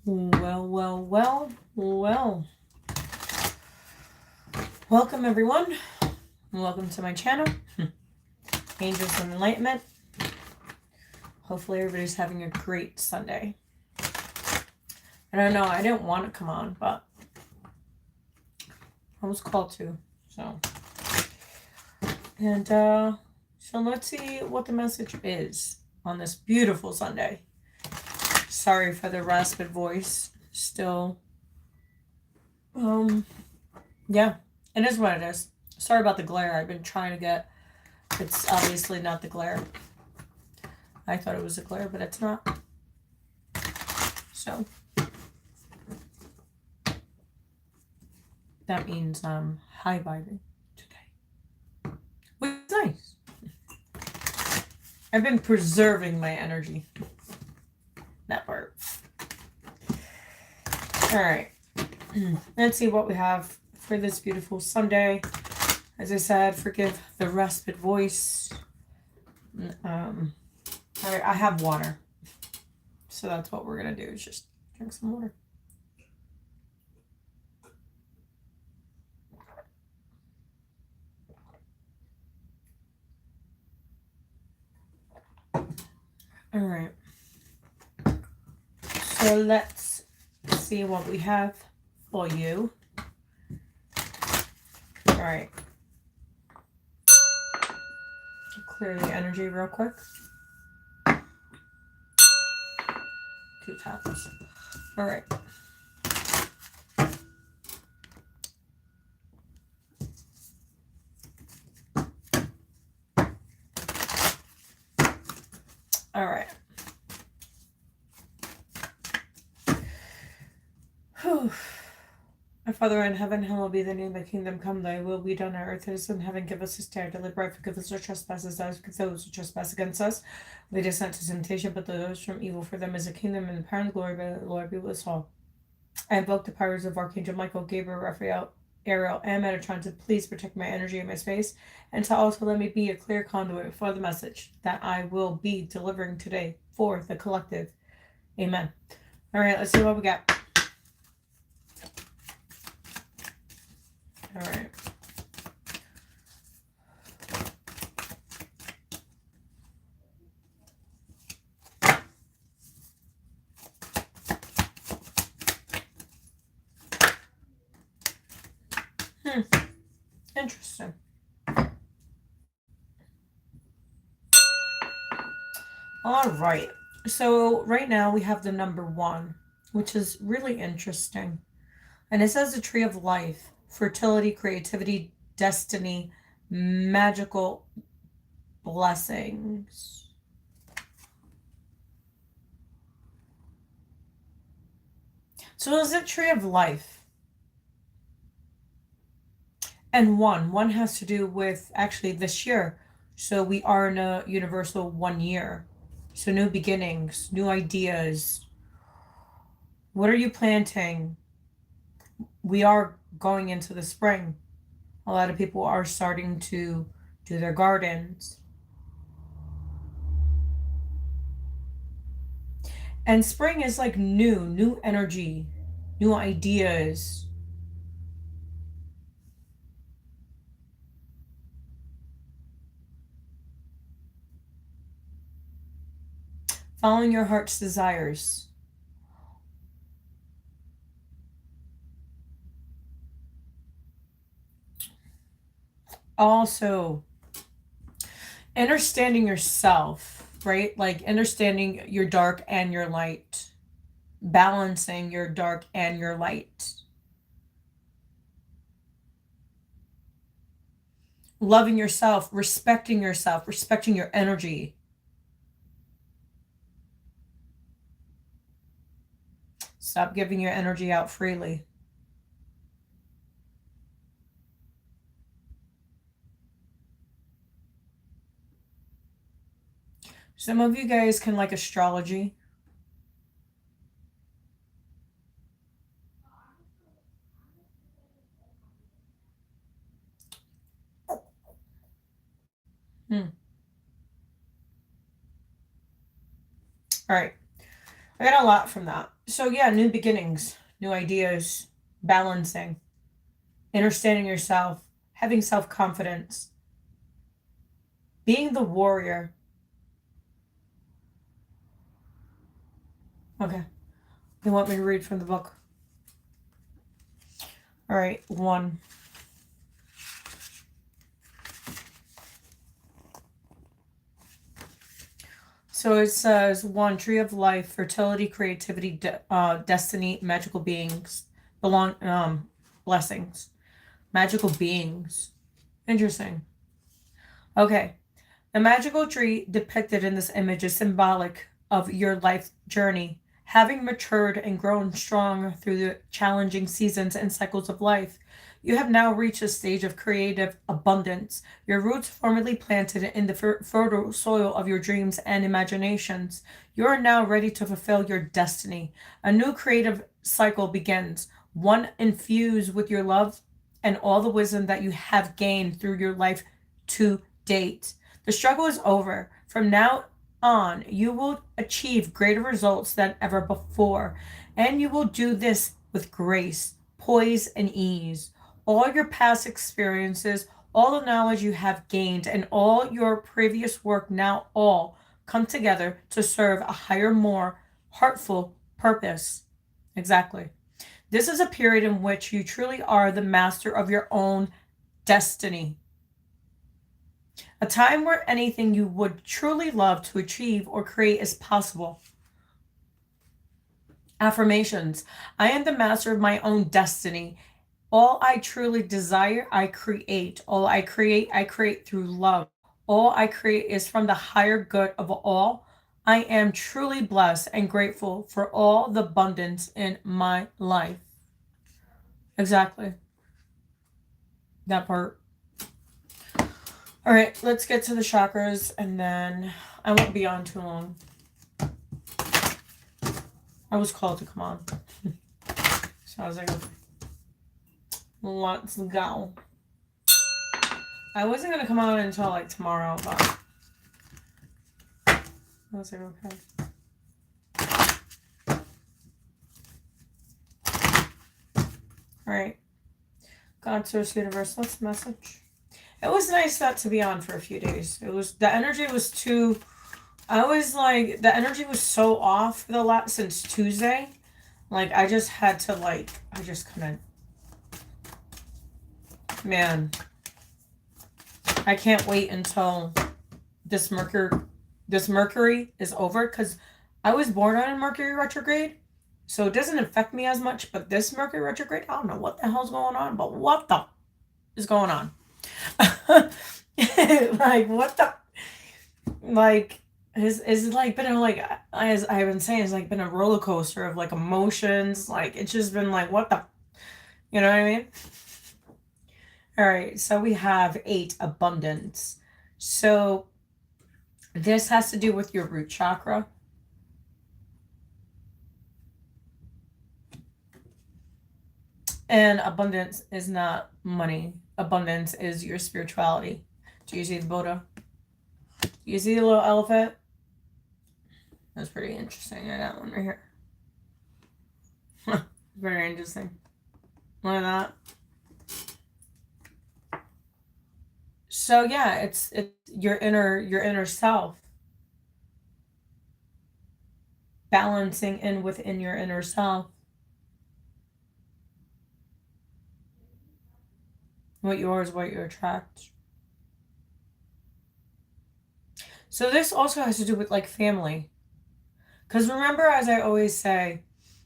Well. Welcome, everyone. Welcome to my channel, Angels of Enlightenment. Hopefully, everybody's having a great Sunday. I don't know, I didn't want to come on, but I was called to. So let's see what the message is on this beautiful Sunday. Sorry for the raspy voice. Still, yeah, it is what it is. Sorry about the glare. I've been trying to get. It's obviously not the glare. I thought it was a glare, but it's not. So that means I'm high vibing today, which is nice. I've been preserving my energy. That part. All right. Let's see what we have for this beautiful Sunday. As I said, forgive the raspy voice. All right, I have water. So that's what we're going to do, is just drink some water. All right. So let's see what we have for you. All right. Clear the energy real quick. 2 taps. All right. All right. Whew. Our Father in heaven, hallowed be thy name, thy kingdom come, thy will be done on earth as in heaven. Give us this day our daily bread, forgive us our trespasses, as we forgive those who trespass against us. Lead us not to temptation, but deliver us from evil. For them is the kingdom and the power and the glory, but the Lord be with us all. I invoke the powers of Archangel Michael, Gabriel, Raphael, Ariel, and Metatron to please protect my energy and my space, and to also let me be a clear conduit for the message that I will be delivering today for the collective. Amen. All right, let's see what we got. All right. Interesting. All right. So right now we have the number 1, which is really interesting. And it says the tree of life, fertility, creativity, destiny, magical blessings. So is it tree of life? And one has to do with actually this year. So we are in a universal 1 year. So new beginnings, new ideas. What are you planting? We are going into the spring. A lot of people are starting to do their gardens. And spring is like new energy, new ideas. Following your heart's desires. Also, understanding yourself, right? Like understanding your dark and your light. Balancing your dark and your light. Loving yourself, respecting your energy. Stop giving your energy out freely. Some of you guys can like astrology. All right. I got a lot from that. So yeah, new beginnings, new ideas, balancing, understanding yourself, having self-confidence, being the warrior. Okay. You want me to read from the book? All right, 1. So it says 1, tree of life, fertility, creativity, destiny, magical beings, blessings, magical beings. Interesting. Okay. The magical tree depicted in this image is symbolic of your life journey. Having matured and grown strong through the challenging seasons and cycles of life, you have now reached a stage of creative abundance. Your roots formerly planted in the fertile soil of your dreams and imaginations. You are now ready to fulfill your destiny. A new creative cycle begins, one infused with your love and all the wisdom that you have gained through your life to date. The struggle is over. From now on, you will achieve greater results than ever before, and you will do this with grace, poise, and ease. All your past experiences, all the knowledge you have gained, and all your previous work now all come together to serve a higher, more heartful purpose. Exactly. This is a period in which you truly are the master of your own destiny. A time where anything you would truly love to achieve or create is possible. Affirmations. I am the master of my own destiny. All I truly desire, I create. All I create through love. All I create is from the higher good of all. I am truly blessed and grateful for all the abundance in my life. Exactly. That part. All right, let's get to the chakras and then I won't be on too long. I was called to come on. So I was like, let's go. I wasn't going to come on until like tomorrow, but I was like, okay. All right. God, Source, Universe, what's the message? It was nice not to be on for a few days. The energy was too, I was like, the energy was so off for the last, since Tuesday. Like, I just had to I just couldn't. Man. I can't wait until this Mercury is over, because I was born on a Mercury retrograde, so it doesn't affect me as much, but this Mercury retrograde, I don't know what the hell's going on, but what the is going on? Like, what the, like, is like been a, like, as I've been saying, it's like been a roller coaster of like emotions, like it's just been like, what the, you know what I mean? All right, so we have 8, abundance. So this has to do with your root chakra. And abundance is not money. Abundance is your spirituality. Do you see the Buddha? Do you see the little elephant? That's pretty interesting. I got one right here. Very interesting. Look at that. So yeah, it's your inner self. Balancing in within your inner self. What yours, what you attract. So this also has to do with like family. Because remember, as I always say,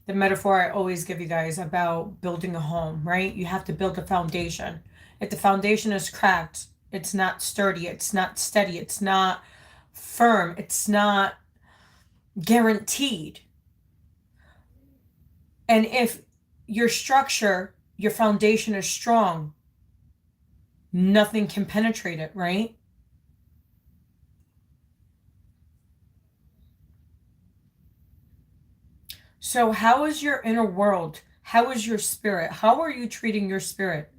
the metaphor I always give you guys about building a home, right? You have to build a foundation. If the foundation is cracked, it's not sturdy, it's not steady, it's not firm, it's not guaranteed. And if your structure, your foundation is strong, nothing can penetrate it, right? So, how is your inner world? How is your spirit? How are you treating your spirit?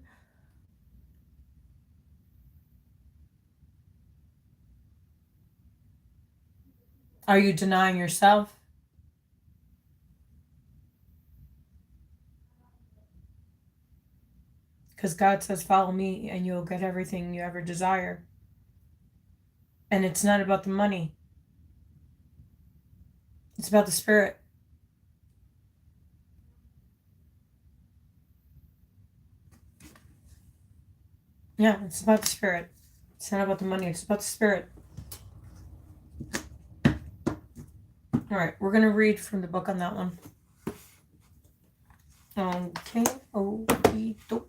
Are you denying yourself? because God says, follow me and you'll get everything you ever desire. And it's not about the money. It's about the spirit. Yeah, it's about the spirit. It's not about the money. It's about the spirit. All right, we're going to read from the book on that one. Okay, okie dokie.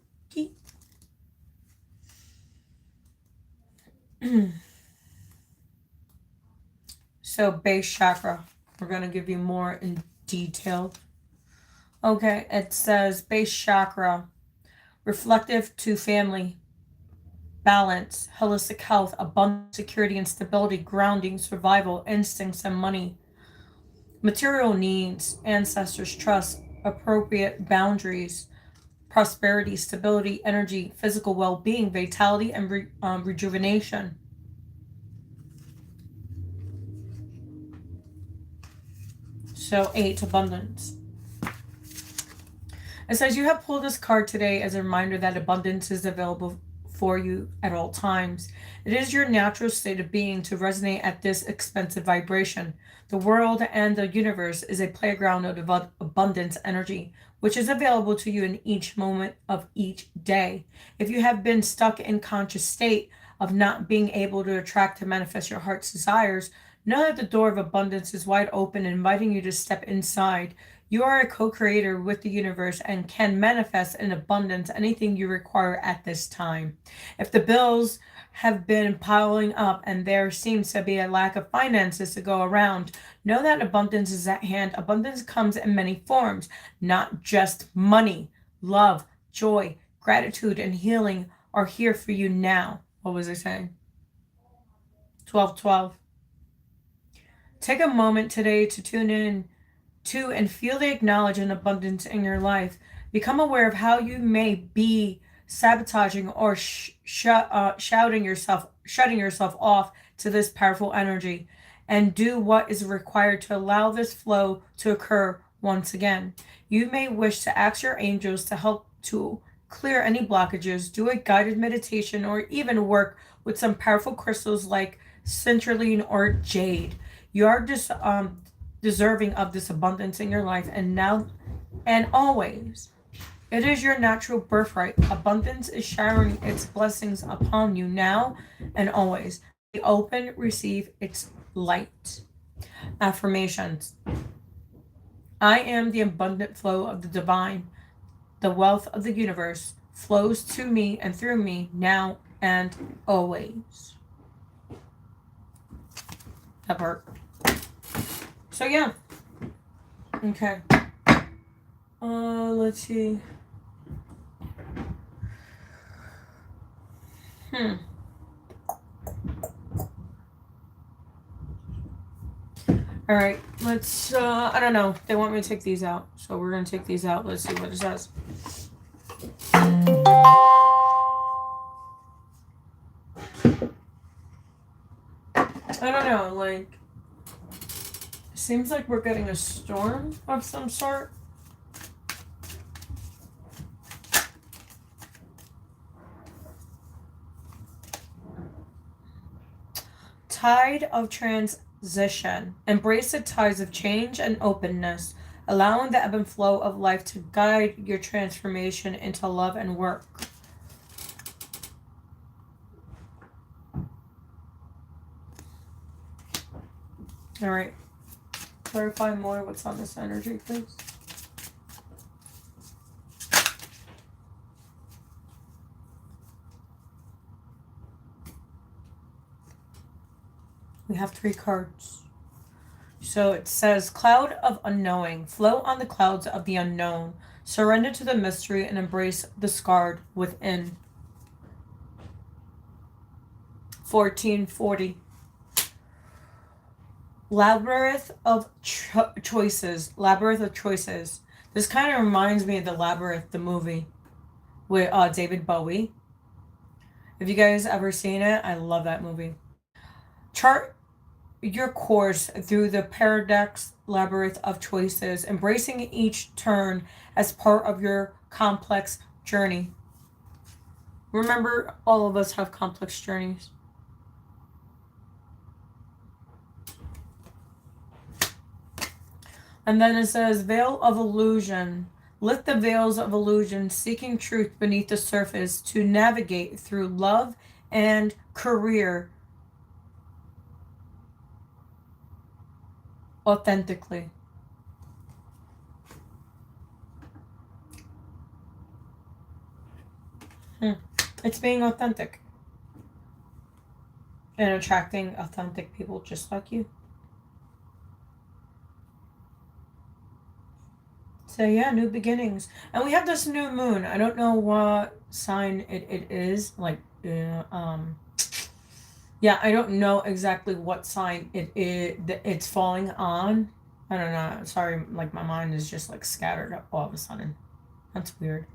So, base chakra. We're going to give you more in detail. Okay, it says base chakra, reflective to family, balance, holistic health, abundance, security and stability, grounding, survival, instincts, and money. Material needs, ancestors' trust, appropriate boundaries, prosperity, stability, energy, physical well-being, vitality, and rejuvenation. So 8, abundance. It says you have pulled this card today as a reminder that abundance is available for you at all times. It is your natural state of being to resonate at this expansive vibration. The world and the universe is a playground of abundance energy, which is available to you in each moment of each day. If you have been stuck in conscious state of not being able to attract and manifest your heart's desires, know that the door of abundance is wide open, inviting you to step inside. You are a co-creator with the universe and can manifest in abundance anything you require at this time. If the bills have been piling up and there seems to be a lack of finances to go around, know that abundance is at hand. Abundance comes in many forms, not just money. Love, joy, gratitude, and healing are here for you now. What was I saying? 12:12. Take a moment today to tune in to and feel the acknowledge and abundance in your life. Become aware of how you may be sabotaging or shutting yourself off to this powerful energy, and do what is required to allow this flow to occur once again. You may wish to ask your angels to help to clear any blockages, do a guided meditation, or even work with some powerful crystals like citrulline or jade. You are deserving of this abundance in your life, and now and always. It is your natural birthright. Abundance is showering its blessings upon you now and always. Be open, receive its light. Affirmations. I am the abundant flow of the divine. The wealth of the universe flows to me and through me now and always. That part. So yeah. Okay. Let's see. All right, let's, I don't know. They want me to take these out, so we're going to take these out. Let's see what it says. I don't know, like, seems like we're getting a storm of some sort. Tide of transition. Embrace the tides of change and openness, allowing the ebb and flow of life to guide your transformation into love and work. All right. Clarify more what's on this energy, please. We have 3 cards. So it says, cloud of unknowing. Float on the clouds of the unknown. Surrender to the mystery and embrace the scarred within. 1440. Labyrinth of choices. Labyrinth of choices. This kind of reminds me of the Labyrinth, the movie with David Bowie. If you guys ever seen it, I love that movie. Chart your course through the paradox labyrinth of choices, embracing each turn as part of your complex journey. Remember, all of us have complex journeys. And then it says, veil of illusion. Lift the veils of illusion, seeking truth beneath the surface to navigate through love and career authentically. It's being authentic and attracting authentic people just like you. So yeah, new beginnings. And we have this new moon. I don't know what sign it is. Like, yeah, I don't know exactly what sign it's falling on. I don't know. Sorry, like my mind is just like scattered up all of a sudden. That's weird.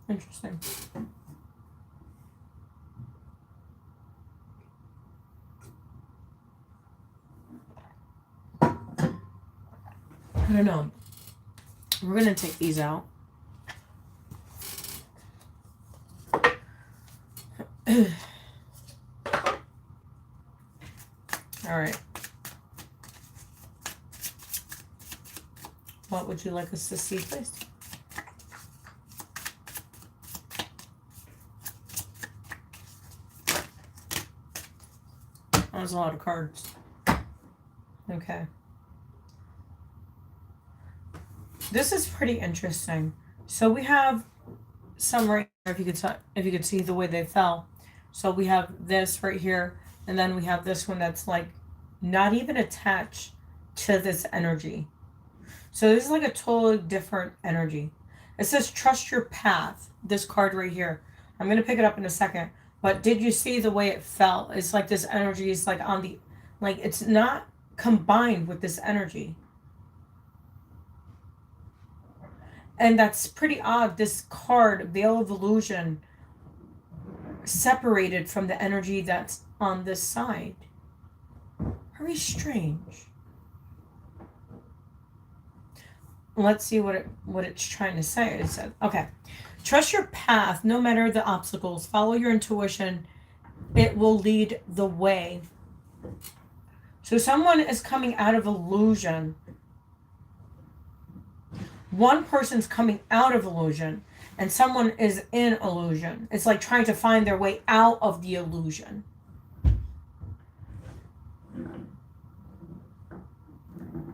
Interesting. I don't know. We're gonna take these out. All right. What would you like us to see, please? That was a lot of cards. Okay. This is pretty interesting. So we have some right here, if you could see the way they fell. So we have this right here, and then we have this one that's like not even attached to this energy. So this is like a totally different energy. It says trust your path. This card right here. I'm gonna pick it up in a second. But did you see the way it fell? It's like this energy is like on the, like it's not combined with this energy. And that's pretty odd. This card, Veil of Illusion, separated from the energy that's on this side. Very strange. Let's see what it's trying to say. It said, okay, trust your path, no matter the obstacles. Follow your intuition. It will lead the way. So someone is coming out of illusion. One person's coming out of illusion and someone is in illusion. It's like trying to find their way out of the illusion.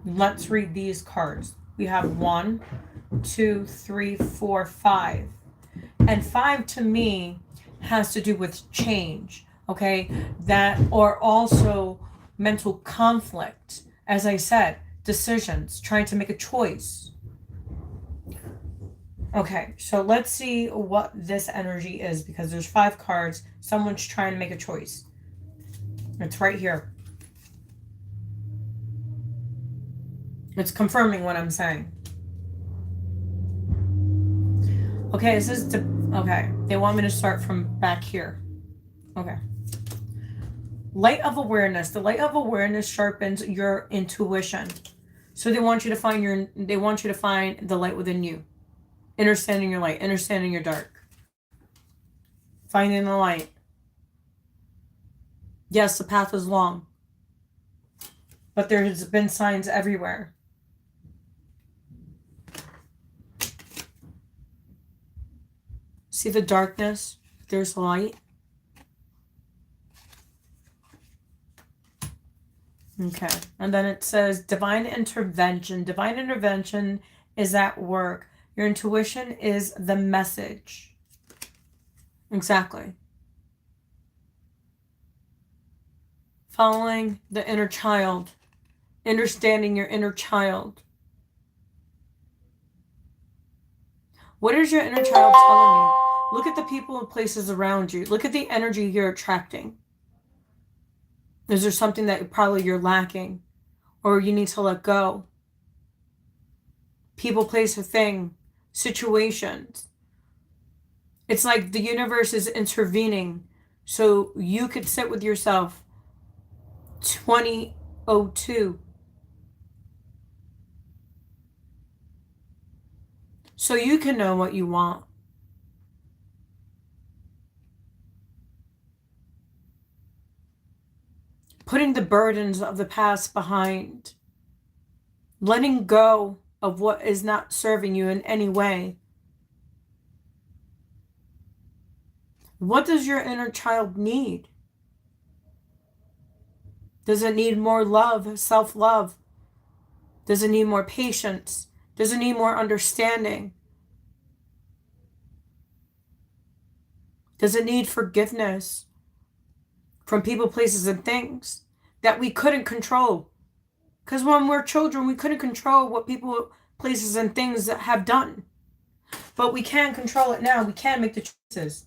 Let's read these cards. We have 1, 2, 3, 4, 5. And 5 to me has to do with change, okay? That, or also mental conflict. As I said, decisions, trying to make a choice. Okay, so let's see what this energy is, because there's 5 cards. Someone's trying to make a choice. It's right here. It's confirming what I'm saying. Okay, this is okay. They want me to start from back here. Okay. Light of awareness. The light of awareness sharpens your intuition. So they want you to find the light within you. Understanding your light, understanding your dark. Finding the light. Yes, the path is long. But there's been signs everywhere. See the darkness? There's light. Okay. And then it says divine intervention. Divine intervention is at work. Your intuition is the message. Exactly. Following the inner child. Understanding your inner child. What is your inner child telling you? Look at the people and places around you. Look at the energy you're attracting. Is there something that probably you're lacking or you need to let go? People, place, or thing, situations. It's like the universe is intervening so you could sit with yourself. 2002. so you can know what you want. Putting the burdens of the past behind. Letting go of what is not serving you in any way. What does your inner child need? Does it need more love, self-love? Does it need more patience? Does it need more understanding? Does it need forgiveness from people, places, and things that we couldn't control? Because when we're children, we couldn't control what people, places, and things have done. But we can control it now. We can make the choices.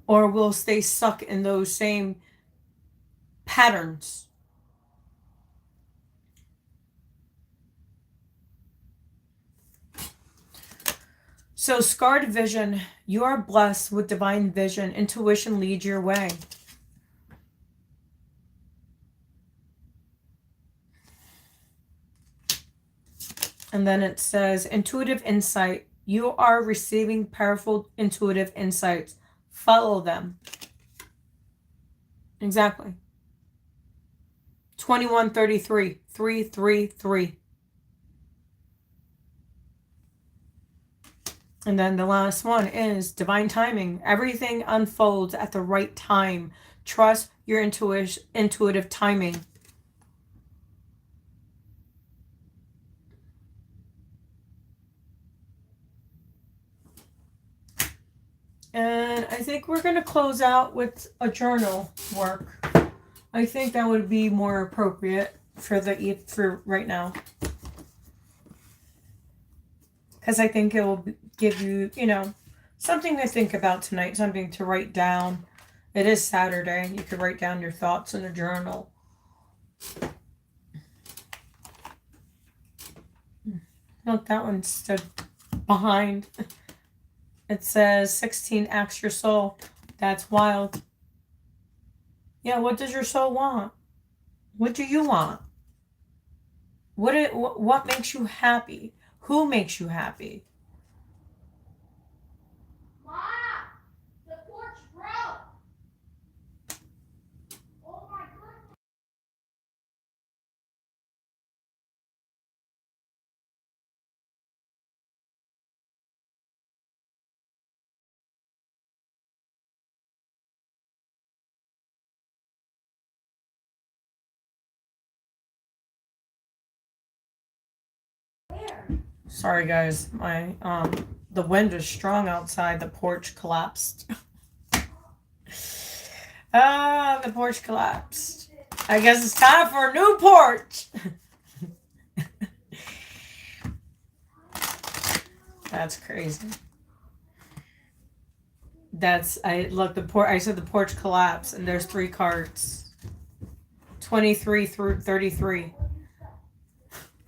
Or we'll stay stuck in those same patterns. So, scarred vision, you are blessed with divine vision. Intuition leads your way. And then it says, intuitive insight. You are receiving powerful intuitive insights. Follow them. Exactly. 2133, 333. And then the last one is divine timing. Everything unfolds at the right time. Trust your intuitive timing. And I think we're going to close out with a journal work. I think that would be more appropriate for right now. Because I think it will give you, something to think about tonight, something to write down. It is Saturday. You could write down your thoughts in a journal. Look, that one stood behind. It says 16 acts your soul. That's wild. Yeah, what does your soul want? What do you want? What makes you happy? Who makes you happy? Mom, the porch broke. Oh my goodness. Sorry guys, the wind is strong outside. The porch collapsed. The porch collapsed. I guess it's time for a new porch. That's crazy. I said the porch collapsed, and there's 3 cards. 23 through 33.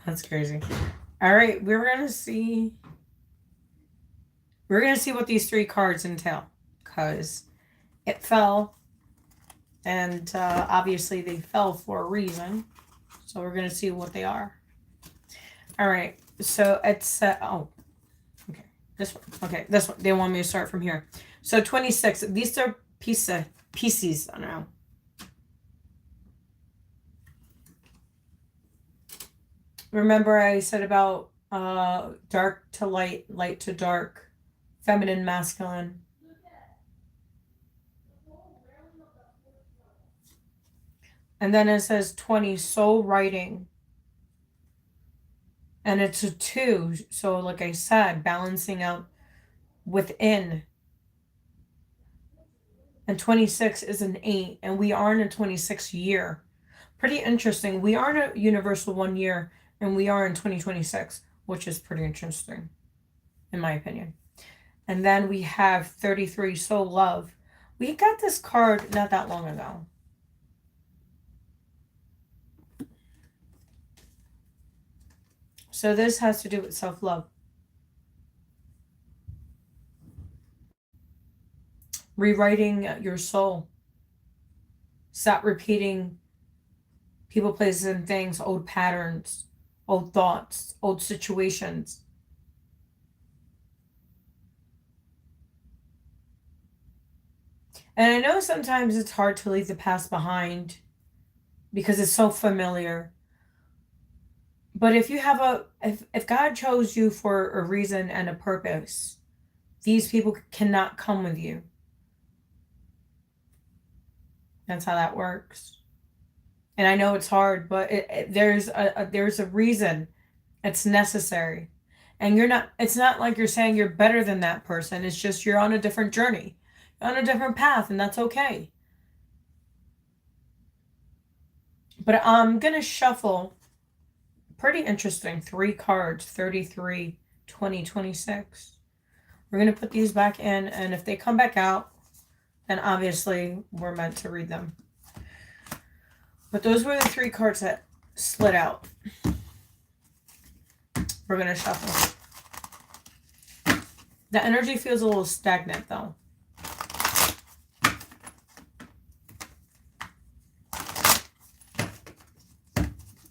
That's crazy. All right, we're gonna see what these 3 cards entail, because it fell, and obviously they fell for a reason. So we're gonna see what they are. All right, so it's okay, this one. Okay, this one. They want me to start from here. So 26. These are pieces. I don't know. Remember I said about dark to light, light to dark, feminine, masculine. And then it says 20, soul writing. And it's a 2. So like I said, balancing out within. And 26 is an 8. And we are in a 26 year. Pretty interesting. We are in a universal 1 year. And we are in 2026, which is pretty interesting, in my opinion. And then we have 33, soul love. We got this card not that long ago. So this has to do with self-love. Rewriting your soul. Stop repeating people, places, and things, old patterns, old thoughts, old situations. And I know sometimes it's hard to leave the past behind because it's so familiar. But if you have if God chose you for a reason and a purpose, these people cannot come with you. That's how that works. And I know it's hard, but there's a reason. It's necessary. And it's not like you're saying you're better than that person. It's just you're on a different journey. You're on a different path, and that's okay. But I'm going to shuffle pretty interesting 3 cards, 33, 20, 26. We're going to put these back in, and if they come back out, then obviously we're meant to read them. But those were the 3 cards that slid out. We're going to shuffle. The energy feels a little stagnant, though.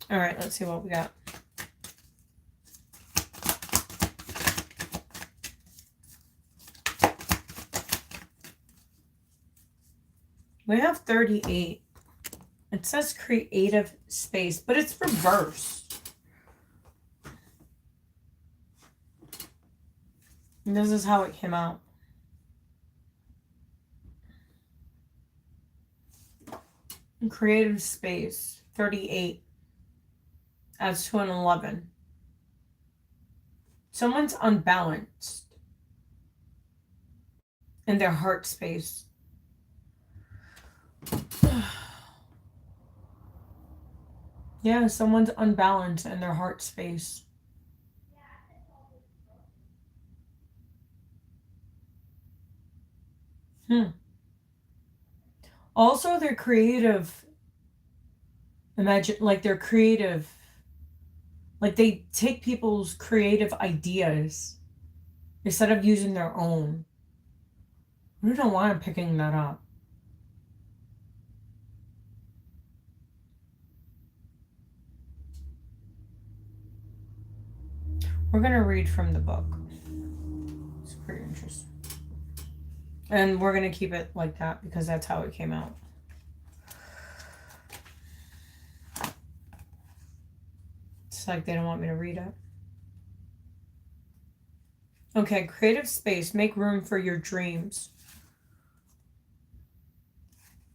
All right, let's see what we got. We have 38. It says creative space, but it's reversed. And this is how it came out. Creative space, 38. Adds to an 11. Someone's unbalanced in their heart space. Yeah, someone's unbalanced in their heart space. Also, they're creative. Imagine, like, they're creative. Like, they take people's creative ideas instead of using their own. I don't know why I'm picking that up. We're going to read from the book. It's pretty interesting. And we're going to keep it like that because that's how it came out. It's like they don't want me to read it. Okay, creative space. Make room for your dreams.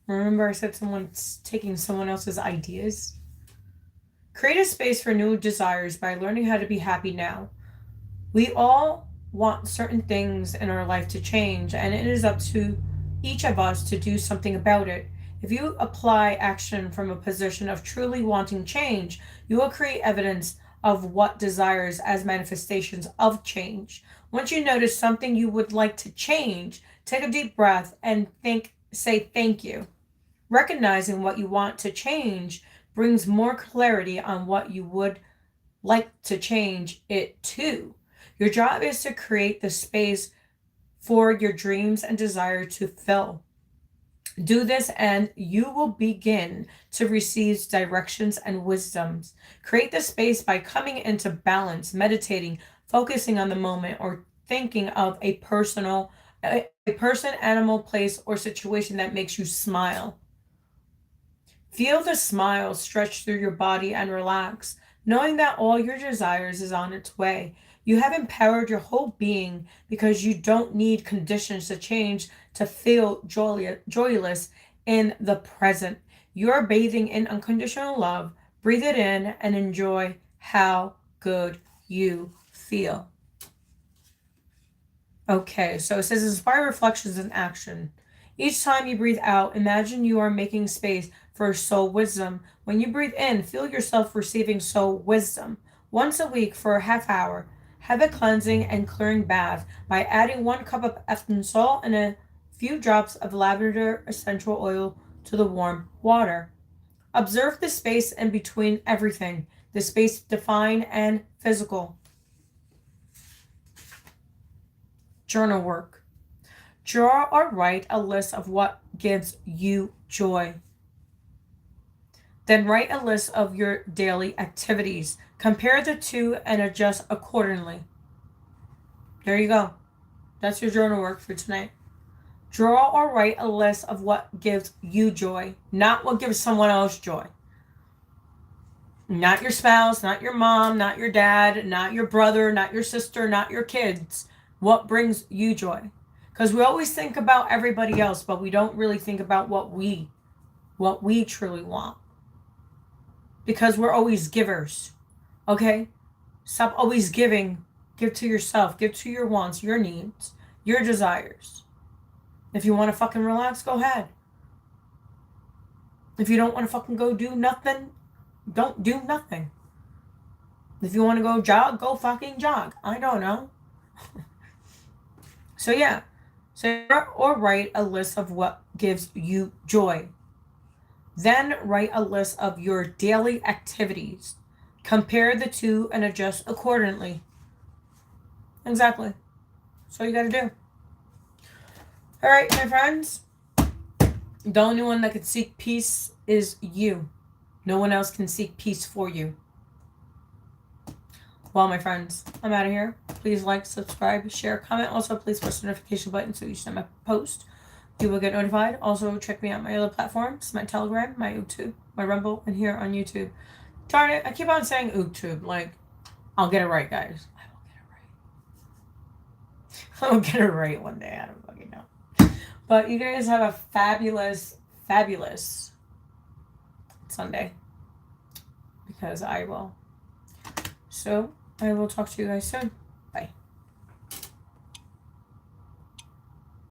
Remember I said someone's taking someone else's ideas? Create a space for new desires by learning how to be happy now. We all want certain things in our life to change, and it is up to each of us to do something about it. If you apply action from a position of truly wanting change, you will create evidence of what desires as manifestations of change. Once you notice something you would like to change, take a deep breath and say thank you. Recognizing what you want to change brings more clarity on what you would like to change it to. Your job is to create the space for your dreams and desire to fill. Do this and you will begin to receive directions and wisdoms. Create the space by coming into balance, meditating, focusing on the moment, or thinking of a person, animal, place, or situation that makes you smile. Feel the smile stretch through your body and relax, knowing that all your desires is on its way. You have empowered your whole being because you don't need conditions to change to feel joyless in the present. You are bathing in unconditional love. Breathe it in and enjoy how good you feel. Okay, so it says inspire reflections and action. Each time you breathe out, imagine you are making space for soul wisdom. When you breathe in, feel yourself receiving soul wisdom. Once a week for a half hour, have a cleansing and clearing bath by adding 1 cup of Epsom salt and a few drops of lavender essential oil to the warm water. Observe the space in between everything, the space divine and physical. Journal work. Draw or write a list of what gives you joy. Then write a list of your daily activities. Compare the two and adjust accordingly. There you go. That's your journal work for tonight. Draw or write a list of what gives you joy, not what gives someone else joy. Not your spouse, not your mom, not your dad, not your brother, not your sister, not your kids. What brings you joy? Because we always think about everybody else, but we don't really think about what we truly want. Because we're always givers. Okay? Stop always giving. Give to yourself. Give to your wants, your needs, your desires. If you want to fucking relax, go ahead. If you don't want to fucking go do nothing, don't do nothing. If you want to go jog, go fucking jog. I don't know. So yeah. So or write a list of what gives you joy. Then write a list of your daily activities. Compare the two and adjust accordingly. Exactly. That's all you gotta do. Alright, my friends. The only one that can seek peace is you. No one else can seek peace for you. Well, my friends, I'm out of here. Please like, subscribe, share, comment. Also, please press the notification button so each time I post, you will get notified. Also, check me out on my other platforms, my Telegram, my YouTube, my Rumble, and here on YouTube. Darn it, I keep on saying YouTube. Like, I'll get it right, guys. I will get it right. I'll get it right one day. I don't fucking know. But you guys have a fabulous, fabulous Sunday. Because I will. So, I will talk to you guys soon.